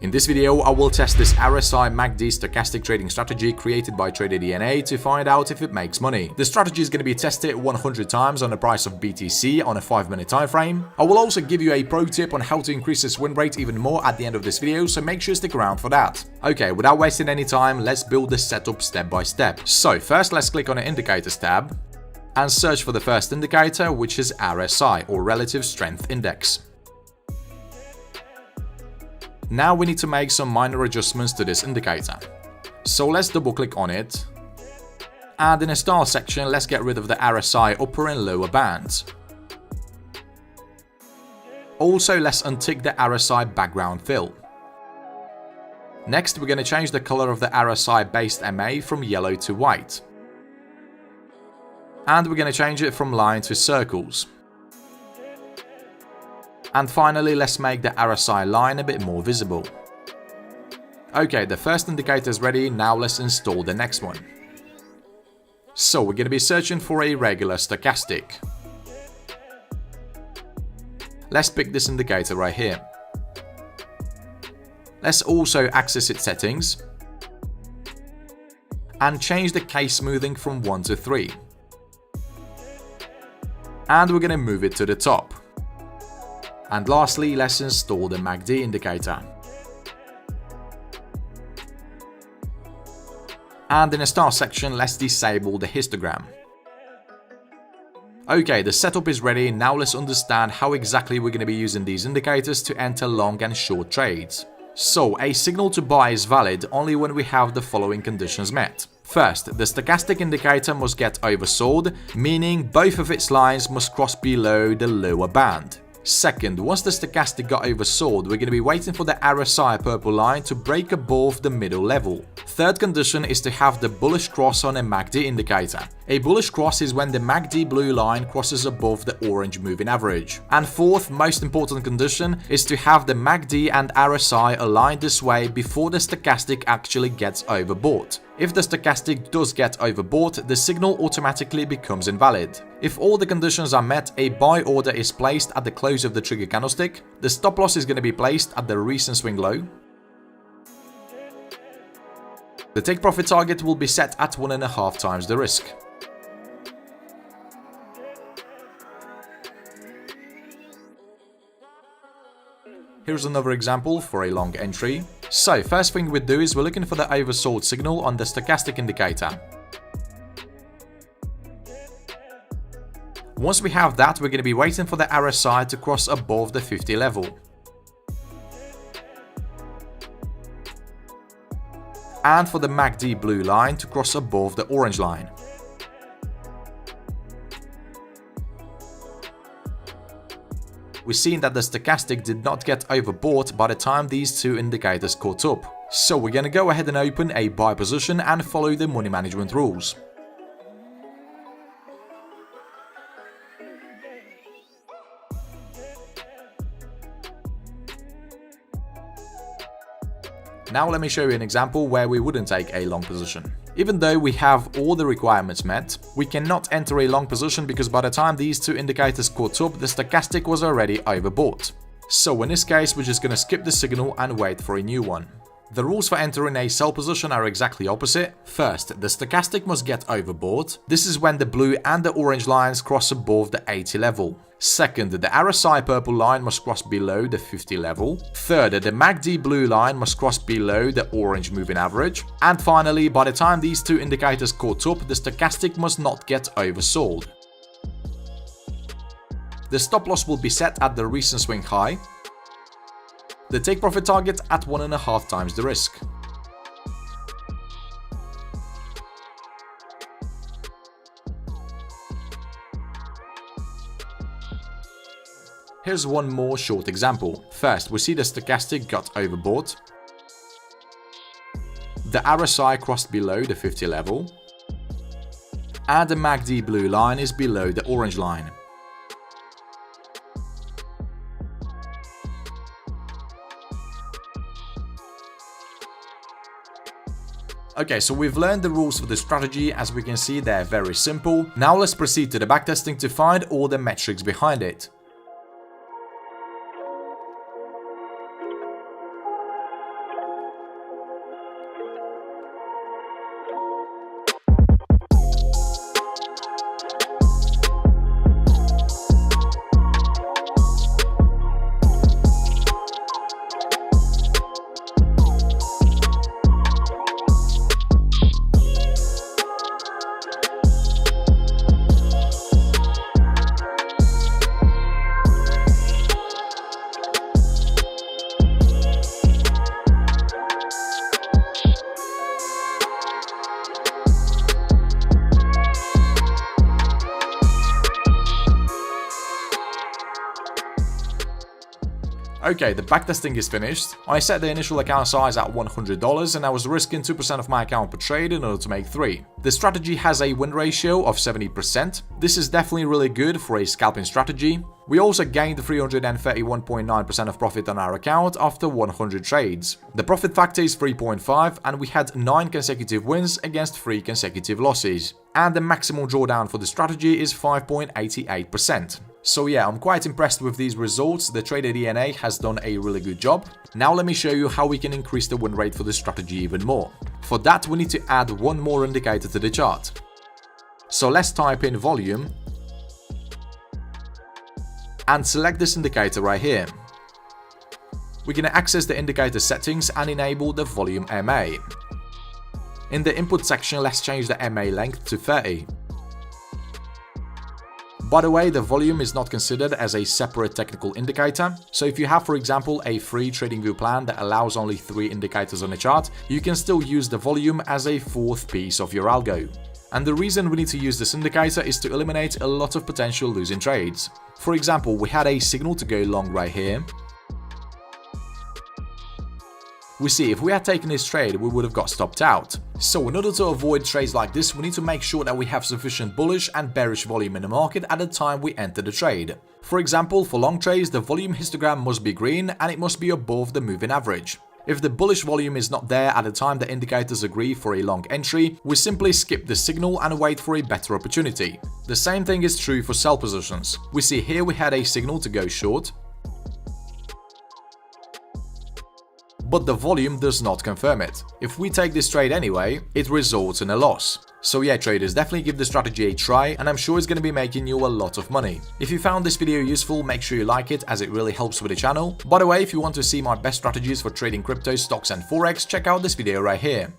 In this video, I will test this RSI MACD stochastic trading strategy created by TraderDNA to find out if it makes money. The strategy is going to be tested 100 times on the price of BTC on a 5-minute time frame. I will also give you a pro tip on how to increase this win rate even more at the end of this video, so make sure to stick around for that. Okay, without wasting any time, let's build this setup step by step. So first, let's click on the Indicators tab and search for the first indicator, which is RSI, or Relative Strength Index. Now we need to make some minor adjustments to this indicator. So let's double click on it. And in the style section, let's get rid of the RSI upper and lower bands. Also, let's untick the RSI background fill. Next, we're going to change the color of the RSI based MA from yellow to white. And we're going to change it from line to circles. And finally, let's make the RSI line a bit more visible. Okay, the first indicator is ready, now let's install the next one. So we're going to be searching for a regular stochastic. Let's pick this indicator right here. Let's also access its settings and change the K-smoothing from 1 to 3. And we're going to move it to the top. And lastly, let's install the MACD indicator. And in the start section, let's disable the histogram. Okay, the setup is ready, now let's understand how exactly we're going to be using these indicators to enter long and short trades. So, a signal to buy is valid only when we have the following conditions met. First, the stochastic indicator must get oversold, meaning both of its lines must cross below the lower band. Second, once the stochastic got oversold, we're going to be waiting for the RSI purple line to break above the middle level. Third condition is to have the bullish cross on a MACD indicator. A bullish cross is when the MACD blue line crosses above the orange moving average. And fourth, most important condition, is to have the MACD and RSI aligned this way before the stochastic actually gets overbought. If the stochastic does get overbought, the signal automatically becomes invalid. If all the conditions are met, a buy order is placed at the close of the trigger candlestick, the stop loss is going to be placed at the recent swing low, the take profit target will be set at 1.5 times the risk. Here's another example for a long entry. So first thing we do is we're looking for the oversold signal on the stochastic indicator. Once we have that, we're going to be waiting for the RSI to cross above the 50 level. And for the MACD blue line to cross above the orange line. We've seen that the stochastic did not get overbought by the time these two indicators caught up. So we're going to go ahead and open a buy position and follow the money management rules. Now let me show you an example where we wouldn't take a long position. Even though we have all the requirements met, we cannot enter a long position because by the time these two indicators caught up, the stochastic was already overbought. So in this case, we're just going to skip the signal and wait for a new one. The rules for entering a sell position are exactly opposite. First, the stochastic must get overbought. This is when the blue and the orange lines cross above the 80 level. Second, the RSI purple line must cross below the 50 level. Third, the MACD blue line must cross below the orange moving average. And finally, by the time these two indicators caught up, the stochastic must not get oversold. The stop loss will be set at the recent swing high. The take profit target at 1.5 times the risk. Here's one more short example. First, we see the stochastic got overbought. The RSI crossed below the 50 level. And the MACD blue line is below the orange line. Okay, so we've learned the rules for the strategy. As we can see, they're very simple. Now let's proceed to the backtesting to find all the metrics behind it. Okay, the backtesting is finished. I set the initial account size at $100 and I was risking 2% of my account per trade in order to make 3. The strategy has a win ratio of 70%. This is definitely really good for a scalping strategy. We also gained 331.9% of profit on our account after 100 trades. The profit factor is 3.5 and we had 9 consecutive wins against 3 consecutive losses. And the maximum drawdown for the strategy is 5.88%. So yeah, I'm quite impressed with these results. The trader DNA has done a really good job. Now let me show you how we can increase the win rate for this strategy even more. For that, we need to add one more indicator to the chart. So let's type in volume and select this indicator right here. We're going to access the indicator settings and enable the volume MA. In the input section, let's change the MA length to 30. By the way, the volume is not considered as a separate technical indicator, so if you have, for example, a free TradingView plan that allows only 3 indicators on a chart, you can still use the volume as a 4th piece of your algo. And the reason we need to use this indicator is to eliminate a lot of potential losing trades. For example, we had a signal to go long right here. We see if we had taken this trade, we would have got stopped out. So in order to avoid trades like this, we need to make sure that we have sufficient bullish and bearish volume in the market at the time we enter the trade. For example, for long trades, the volume histogram must be green and it must be above the moving average. If the bullish volume is not there at the time the indicators agree for a long entry, we simply skip the signal and wait for a better opportunity. The same thing is true for sell positions. We see here we had a signal to go short, but the volume does not confirm it. If we take this trade anyway, it results in a loss. So yeah, traders, definitely give the strategy a try and I'm sure it's going to be making you a lot of money. If you found this video useful, make sure you like it as it really helps with the channel. By the way, if you want to see my best strategies for trading crypto, stocks and forex, check out this video right here.